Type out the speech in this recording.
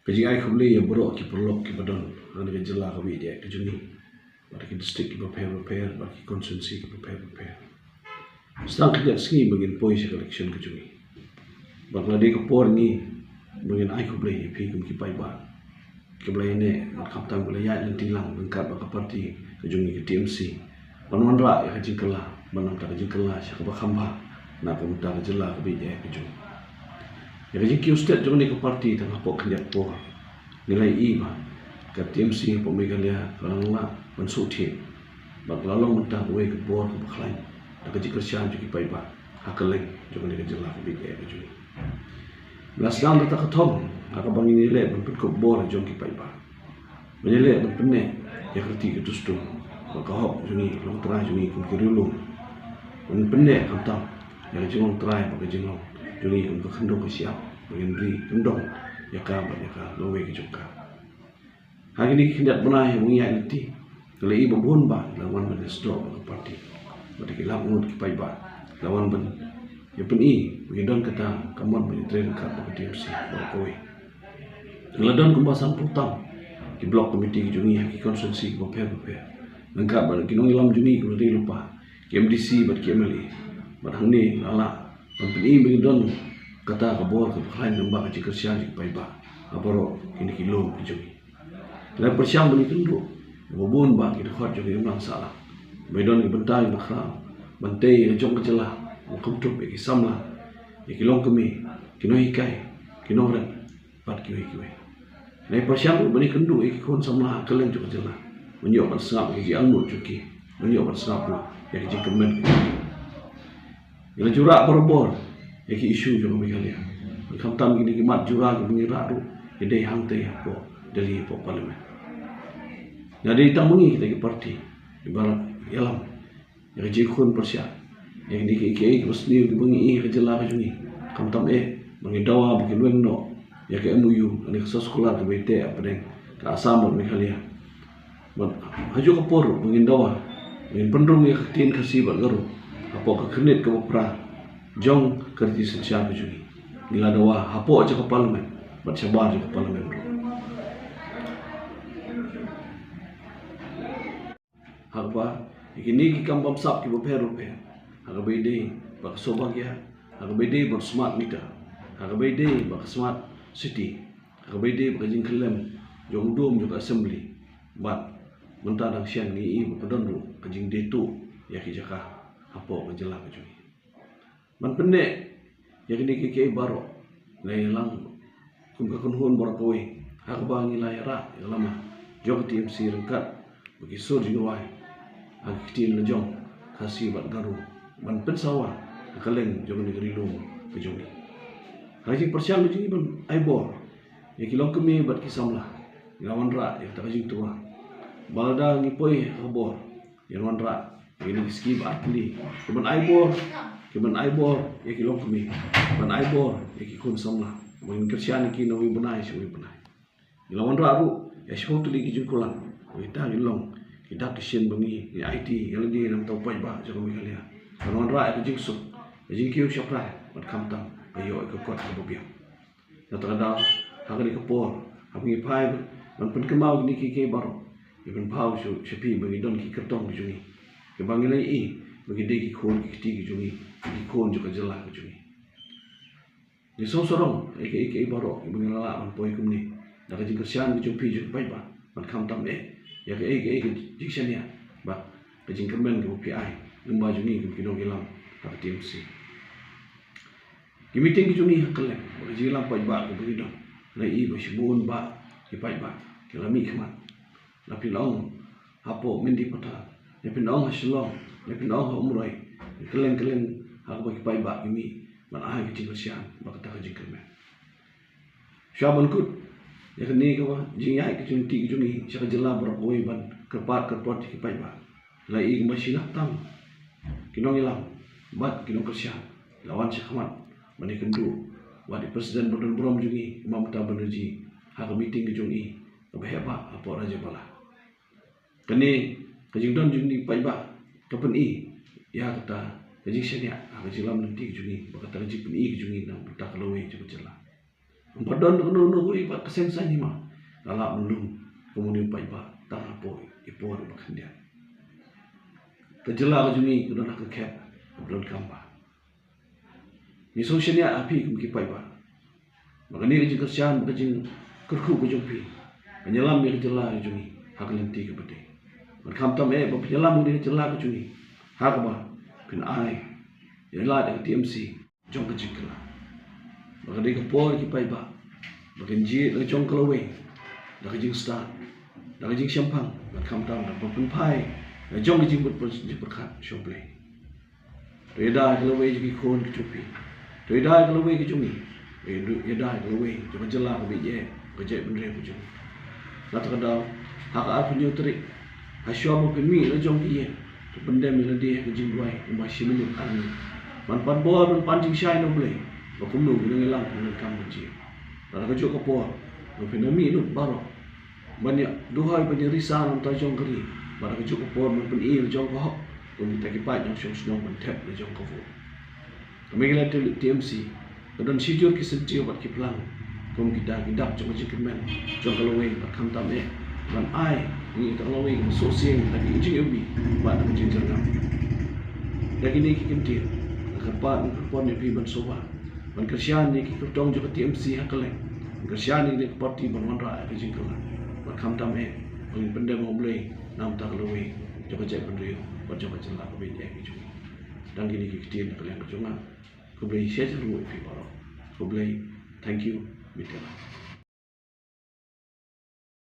Kaji ai kubli ya borok ki perlok ki badon ane ka jela ka bi dia kejuni bagi district ki prepare bagi konsensi ki prepare sedang kerja sengi bagin poi se election kejuni bakla de ko por ni bagin ai kubli pi kum ki pai ba kubli ne kaptan kubli ya lan tilang lengkap baka parti kejuni ki TMC panon ra ya jingkala banam ta jingkala sya ka khamba na ko ta jela ka bi dia kejuni ya jingki ustad jong ni ke parti tengah pok kerja po nilai i ba ka TMC pemigalia kalangla pensuti bak lalong mentah we ke bor ke bakhlain ta ka kerjaan juki pai ba hakaleng jong ni ke jela ka bi dia kejuni belas dang ta ka thom aka bangin ni le ben ko bor jong ki pai ba menile ben penne ya kerti ke tustu bak hok juni long tra juni kum kirulu ben penne kam tam ya jong trai bak jong juli untuk kendong ke siap mengendri kendong ya ka lowe ke juga hari ini hendak benai mengia nanti kalau ibu bon ba lawan ben stop ke parti bagi kilap ngut ki pai ba lawan ben ya pen i mengendon kata kamon ben train ka ke TMC ba kowe ngeladon kumbasan putang di blok komiti juni ki konsensi ko pe lengkap ban kinong ilam juni ko ri lupa ki MDC bat ki MLA bat hangni lala Pembeli mengidon kata kabor ke lain lembah kecil kersian di paiba aboro ini kilo kejumi. Dan persiang beli kendu, bubun bang kita khot juga yang salah. Medon ke bentai bakal, bentai ke jong kecelah, kumtup ke samla, ke kilong kemi, kino ikai, kino ren, pat kiwe. Dan persiang beli kendu ke kon samla kelen juga kecelah. Menyok bersengap ke angmut cuki, menyok bersengap ke jikemen. Bila jurak berbor, ya ki isu juga mengalir. Kam tam gini kimat jurak mengira tu, jadi hang teh po dari po parlimen. Jadi tamungi kita ke parti, ibarat yalam, ya jikun persia, ya di ki resmi di bengi ke jela ke juni. Kam tam mengidawa bikin wengno, ya ke MUU, ani ke sekolah ke BT apa deng, ke asam mengalir. Haju ke por mengidawa, mengin pendung ya ketin kasih garu. Hapo ke kredit ke bopra jong kerja sosial ke juni nila dawa hapo aja ke parlimen bat sabar ke parlimen harba ikini ki kambam sap ki bopero pe harga bede bak sobag ya harga bede bak smart meter harga bede bak smart city harga bede bak jing kelem jong dom juga assembly bat mentadang sian ni i padon ke jing detu ya ki jaka apa menjelang kejuni. Man pendek, yang ini kiki baru, nailang kumka kunhun baru kowe, aku bangi layara yang lama, jog TMC rengkat, bagi sur jiwai, aku kitin lejong, kasih bat garu, man pensawa, kaleng jog negeri lum kejuni. Hari persiang kejuni pun aibor, yang kilong kemi bat kisamlah, lawan rak yang tak kejung tua, balada ngipoi abor, yang lawan rak. Ini skip atli, keban aibor, ya kilong kami, keban aibor, ya kikun samla, mungkin kerjaan ini nawi benai, ilawan raru, ya sesuatu lagi jengkulan, kita ilong, kita kesian bengi, ya IT, yang lagi nam tahu payah, jangan mikirnya, ilawan raru, ya jingsuk, ya jingkiu siapa, mat kamtang, ayo ikut kebubiak, ya terkadang, hari kepor, hari ngipai, man penkemau ni kiki baru, iban pau sepi bagi don kikertong kejuni. Kebangilan i bagi dia kikon kiti kejuni kikon juga jelah kejuni. Di sorong eke baru kebangilan lah manpoi kumni. Dah kerja kerjaan kejumpi juga baik bah. Man kam tam ya ke eke jiksanya bah kerja kemen ke PI lembah juni kidong hilang tak TMC. Di meeting kejuni hakelem kerja hilang baik bah ke begidong. Lai i bersibun bah ke baik bah kelami kemat. Tapi laung hapo mendi patah. Ya pinong hasilong, ya pinong umroy, keleng aku bagi pai bak ini, mana ahai kecil kesian, bak kata kecil kemen. Siapa kut, ya kini kau jingai kecil ni, siapa jelah berapoi ban kerpat di pai bak, lai masih nak tam, kinong ilam, bat kinong kesian, lawan syakmat, mani kendu, wadi presiden berdon berom jungi, mamta benerji, hak meeting kejuni, kebehebat apa raja bala. Kini kajing don juni pai ba kapan i ya kata kajing senya kajing lam nanti kejuni kata kajing pen i kejuni nam tak kelowe cukup jelas Padon kono no iba kesensa ni ma. Lala belum kemudian pa iba tanah po ipo ro bakandia. Kejela ka jumi kudo nak kep belum kamba. Ni sosialnya api kum ki pa iba. Makani ke kerjaan ke jing kerku ke jumpi. Penyelam ni kejela ka jumi hak lenti ke bede. Berkam tam ba penyelam ni kejela ka jumi. Hak ba pin ai. Yela de TMC jong ke jikla. Makani ke po ki pa iba. Makin ji le jong kelawe. Dah ke jing start. Dah ke jing syampang. Berkam tam dah pun pai. Jong ke jing berkat shople. Reda kelawe ji kon ke jumpi. Reda kelawe ke jumi. Reda kelawe jong jela ke bije. Kerja bendre ke jumi. Nak kadal hak apa ni utrik. Hasyo mo pimi le jong dia. Tu benda mi le dia ke jing duai. Masih minum ani. Man pan boa man pan jing syai no boleh. Bakumnu ni ngilang dengan kamu ji. Dah ke jok ke poa. No penami no baro. Banyak duhai banyak risang ta jong keri. Dah ke jok ke poa man pen il jong ko. Kum ta ki pa jong syong snong man tap le jong ko fu. Kami kala TMC. Kadon sijur ki sentio bat ki pelang. Kum kita gidap jong jing kemen. Jong kalawe bakam tam man ai ni kalawe so sieng lagi jing ubi. Bat ke jing jang. Lagi ni ki kentir. Kapan ni pi ban soba. Man kersian ni ki tong jo ke TMC hakale. Kersian ni parti ban wanra ke jing kala. Bakam tam Paling benda mau boleh nam tak lewe coba cek benda buat coba celah ke benda yang itu. Dan gini kita nak kalian kejungan. Kau boleh share dulu video baru. Kau boleh thank you. Betul.